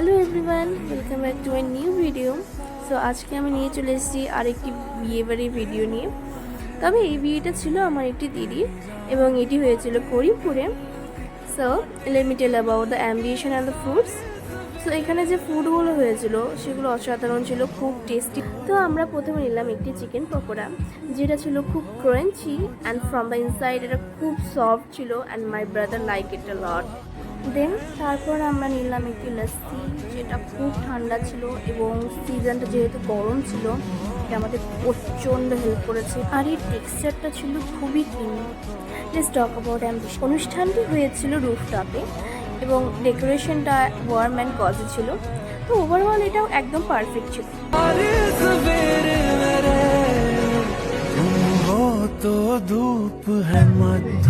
Hello everyone, welcome back to my new video. So আজকে আমি নিয়ে চলে এসেছি আরেকটি বিয়েবাড়ির ভিডিও নিয়ে। তবে এই বিয়েটা ছিল আমার একটি দিদির এবং এটি হয়েছিল করিমপুরে। So let me tell about the ambiance and the foods. So এখানে যে ফুডগুলো হয়েছিল সেগুলো অসাধারণ ছিল, খুব টেস্টি। তো আমরা প্রথমে নিলাম একটি চিকেন পকোড়া, যেটা ছিল খুব crunchy and from the inside এটা খুব সফট ছিল and my brother like it a lot. Then তারপর আমরা নিলাম একটি লস্যি, যেটা খুব ঠান্ডা ছিল এবং সিজনটা যেহেতু গরম ছিল এটা আমাদের প্রচণ্ড হেল্প করেছে। আর এই টেক্সচারটা ছিল খুবই creamy. Let's talk about ambition. অনুষ্ঠানটি হয়েছিল রুফটপে এবং ডেকোরেশনটা ওয়ার্ম অ্যান্ড কজি ছিল। তো ওভারঅল এটাও একদম পারফেক্ট ছিল। तो धूप है मध्य